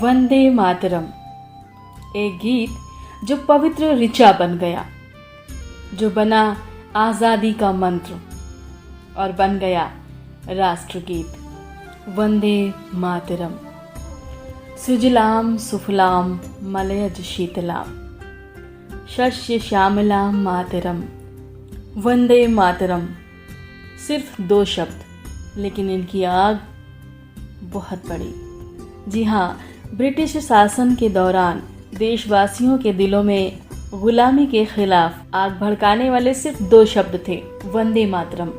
वंदे मातरम, एक गीत जो पवित्र ऋचा बन गया, जो बना आज़ादी का मंत्र और बन गया राष्ट्रगीत। वंदे मातरम। सुजलाम सुफलाम मलयज शीतलाम शस्य श्यामलाम मातरम। वंदे मातरम सिर्फ 2 शब्द, लेकिन इनकी आग बहुत बड़ी। जी हाँ, ब्रिटिश शासन के दौरान देशवासियों के दिलों में गुलामी के खिलाफ आग भड़काने वाले सिर्फ 2 शब्द थे, वंदे मातरम।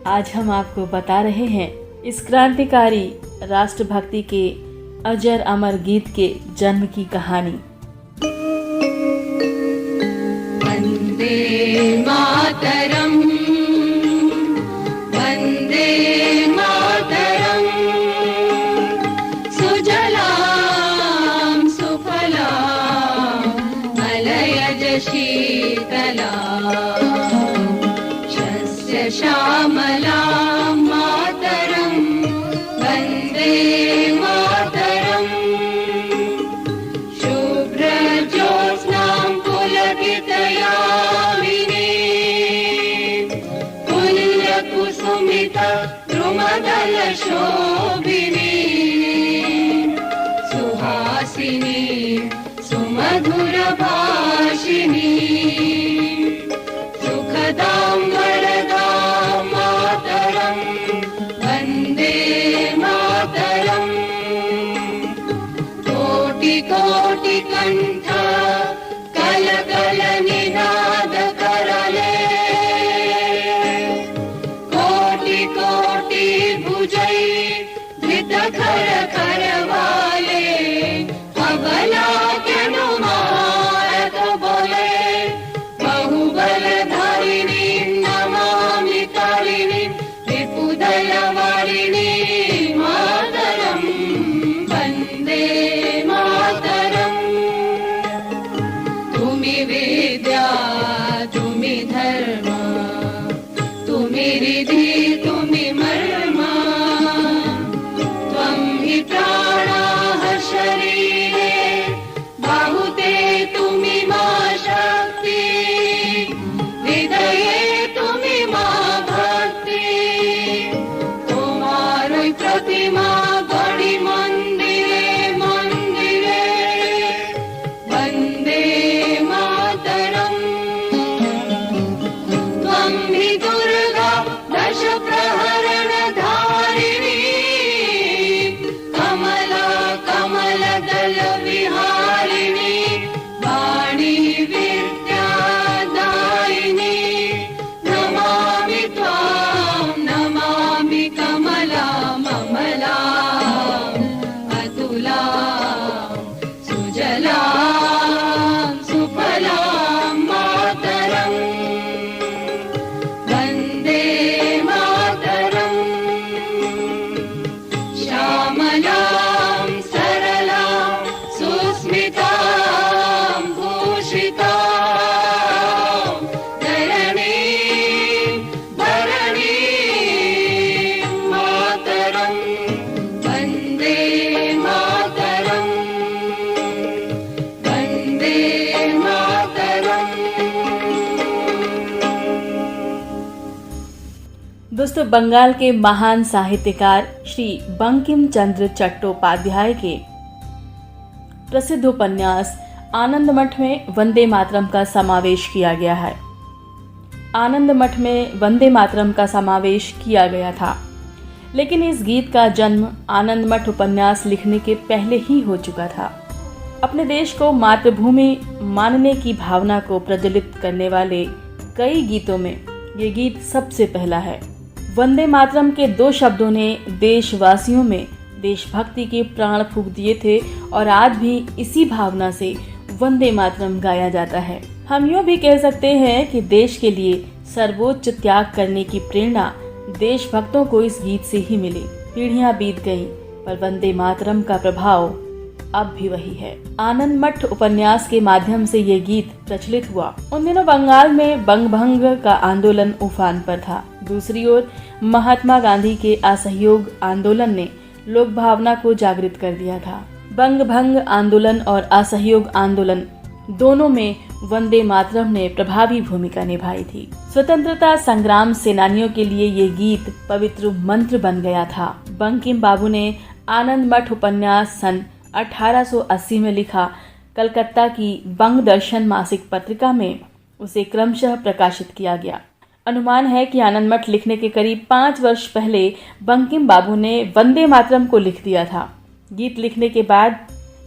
आज हम आपको बता रहे हैं इस क्रांतिकारी राष्ट्रभक्ति के अजर अमर गीत के जन्म की कहानी। वंदे मातरम, वंदे मातरम, सुजलाम सुफलाम मलयज शीतलाम शस्य श्यामलाम मातरम। वंदे मातरम, शुभ्र ज्योत्स्नां पुलकितयामिनीं पुण्यकुसुमित द्रुमदल शोभिनीं सुहासिनीं सुमधुर भाषिणीं सुखदां वरदां मातरं। वन्दे मातरं, कोटि कोटि कंठ कल कल निनाद करले, कोटि कोटि भुजै धृत खर खर वाले, अबला केनु मारत बोले, बहुबल धारिणी नमामि तारिणी विपुदल वारिणी मातरं। वन्दे मातरं, तुमि विद्या तुमि धर्म, तुमि रिधि तुमि मर्म, त्वं हि प्राणाः शरीरे बाहुते तुमि मा शक्ति, हृदये तुमि मा भक्ति, तुम्हारी प्रतिमा गढ़ी मंदिरे मंदिरे। वंदे मातरम, त्वं हि दुर्गा दश प्रहरण धारिणी, कमला कमल दल विहारिणी, वाणी विद्या दायिनी, नमामि त्वां नमामि कमला ममला अतुला सुजला सुफलां मातरं। वन्दे मातरं, श्यामलां सरलां सुस्मितां भूषितां धरणीं धरणीं मातरं। वन्दे मातरं, वन्दे मातरं। दोस्तों, बंगाल के महान साहित्यकार श्री बंकिम चंद्र चट्टोपाध्याय के प्रसिद्ध उपन्यास आनंद मठ में वंदे मातरम का समावेश किया गया है। आनंद मठ में वंदे मातरम का समावेश किया गया था, लेकिन इस गीत का जन्म आनंद मठ उपन्यास लिखने के पहले ही हो चुका था। अपने देश को मातृभूमि मानने की भावना को प्रज्वलित करने वाले कई गीतों में ये गीत सबसे पहला है। वंदे मातरम के 2 शब्दों ने देशवासियों में देशभक्ति के प्राण फूंक दिए थे और आज भी इसी भावना से वंदे मातरम गाया जाता है। हम यूँ भी कह सकते हैं कि देश के लिए सर्वोच्च त्याग करने की प्रेरणा देशभक्तों को इस गीत से ही मिली। पीढ़ियां बीत गईं, पर वंदे मातरम का प्रभाव अब भी वही है। आनंद मठ उपन्यास के माध्यम से ये गीत प्रचलित हुआ। उन दिनों बंगाल में बंगभंग का आंदोलन उफान पर था। दूसरी ओर महात्मा गांधी के असहयोग आंदोलन ने लोक भावना को जागृत कर दिया था। बंग भंग आंदोलन और असहयोग आंदोलन दोनों में वंदे मातरम ने प्रभावी भूमिका निभाई थी। स्वतंत्रता संग्राम सेनानियों के लिए ये गीत पवित्र मंत्र बन गया था। बंकिम बाबू ने आनंद मठ उपन्यास सन 1880 में लिखा। कलकत्ता की बंग दर्शन मासिक पत्रिका में उसे क्रमशः प्रकाशित किया गया। अनुमान है कि आनंद मठ लिखने के करीब 5 वर्ष पहले बंकिम बाबू ने वंदे मातरम को लिख दिया था। गीत लिखने के बाद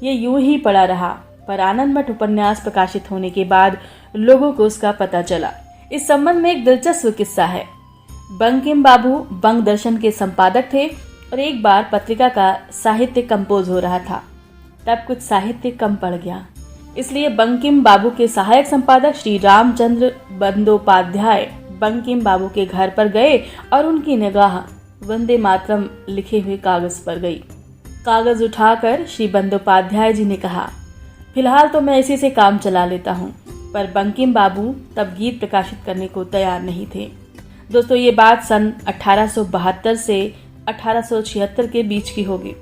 ये यूं ही पड़ा रहा, पर आनंद मठ उपन्यास प्रकाशित होने के बाद लोगों को उसका पता चला। इस संबंध में एक दिलचस्प किस्सा है। बंकिम बाबू बंग दर्शन के संपादक थे और एक बार पत्रिका का साहित्य कंपोज हो रहा था। तब कुछ साहित्य कम पड़ गया, इसलिए बंकिम बाबू के सहायक संपादक श्री रामचंद्र बंदोपाध्याय बंकिम बाबू के घर पर गए और उनकी निगाह वंदे मातरम लिखे हुए कागज पर गई। कागज उठाकर श्री बंदोपाध्याय जी ने कहा, फिलहाल तो मैं इसी से काम चला लेता हूँ। पर बंकिम बाबू तब गीत प्रकाशित करने को तैयार नहीं थे। दोस्तों, ये बात सन 1872 से 1876 के बीच की होगी।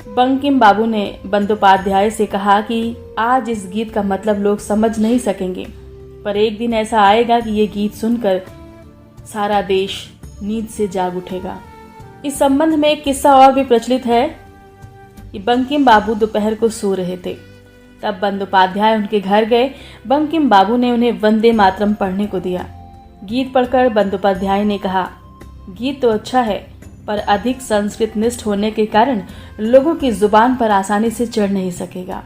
बंकिम बाबू ने बंदोपाध्याय से कहा कि आज इस गीत का मतलब लोग समझ नहीं सकेंगे, पर एक दिन ऐसा आएगा कि ये गीत सुनकर सारा देश नींद से जाग उठेगा। इस संबंध में एक किस्सा और भी प्रचलित है कि बंकिम बाबू दोपहर को सो रहे थे। तब बंदोपाध्याय उनके घर गए। बंकिम बाबू ने उन्हें वंदे मातरम पढ़ने को दिया। गीत पढ़कर बंदोपाध्याय ने कहा, गीत तो अच्छा है, पर अधिक संस्कृत निष्ठ होने के कारण लोगों की जुबान पर आसानी से चढ़ नहीं सकेगा।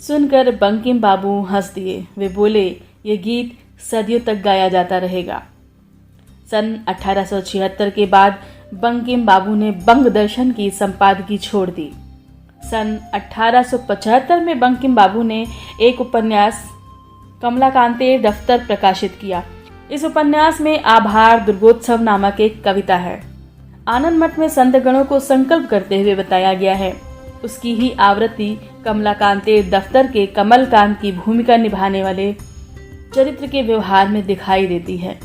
सुनकर बंकिम बाबू हंस दिए। वे बोले, ये गीत सदियों तक गाया जाता रहेगा। सन 1876 के बाद बंकिम बाबू ने बंग दर्शन की संपादकी छोड़ दी। सन 1875 में बंकिम बाबू ने एक उपन्यास कमलाकांते दफ्तर प्रकाशित किया। इस उपन्यास में आभार दुर्गोत्सव नामक एक कविता है। आनंद मठ में संतगणों को संकल्प करते हुए बताया गया है। उसकी ही आवृत्ति कमलाकांते दफ्तर के कमलकांत की भूमिका निभाने वाले चरित्र के व्यवहार में दिखाई देती है।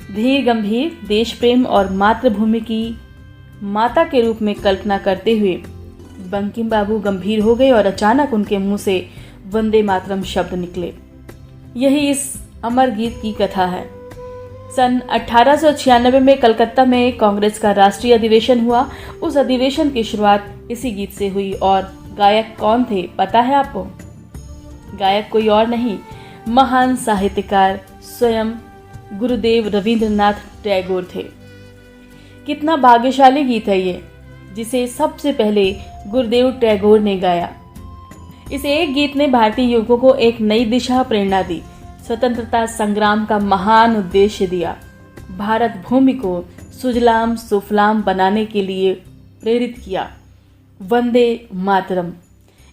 धीर गंभीर देश प्रेम और मातृभूमि की माता के रूप में कल्पना करते हुए बंकिम बाबू गंभीर हो गए और अचानक उनके मुंह से वंदे मातरम शब्द निकले। यही इस अमर गीत की कथा है। सन 1896 में कलकत्ता में कांग्रेस का राष्ट्रीय अधिवेशन हुआ। उस अधिवेशन की शुरुआत इसी गीत से हुई और गायक कौन थे पता है आपको? गायक कोई और नहीं, महान साहित्यकार स्वयं गुरुदेव रविंद्रनाथ टैगोर थे। कितना भाग्यशाली गीत है ये, जिसे सबसे पहले गुरुदेव टैगोर ने गाया। इस एक गीत ने भारतीय युवकों को एक नई दिशा प्रेरणा दी, स्वतंत्रता संग्राम का महान उद्देश्य दिया, भारत भूमि को सुजलाम सुफलाम बनाने के लिए प्रेरित किया। वंदे मातरम,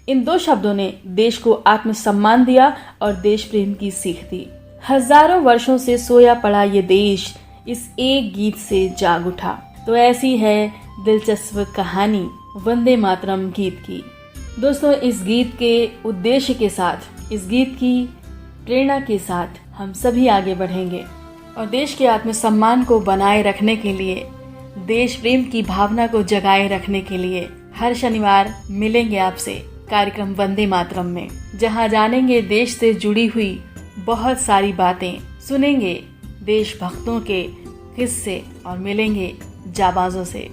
इन 2 शब्दों ने देश को आत्मसम्मान दिया और देश प्रेम की सीख दी। हजारों वर्षों से सोया पड़ा ये देश इस एक गीत से जाग उठा। तो ऐसी है दिलचस्प कहानी वंदे मातरम गीत की। दोस्तों, इस गीत के उद्देश्य के साथ, इस गीत की प्रेरणा के साथ हम सभी आगे बढ़ेंगे और देश के आत्मसम्मान को बनाए रखने के लिए, देश प्रेम की भावना को जगाए रखने के लिए हर शनिवार मिलेंगे आपसे कार्यक्रम वंदे मातरम में, जहां जानेंगे देश से जुड़ी हुई बहुत सारी बातें, सुनेंगे देशभक्तों के किस्से और मिलेंगे जाबाजों से।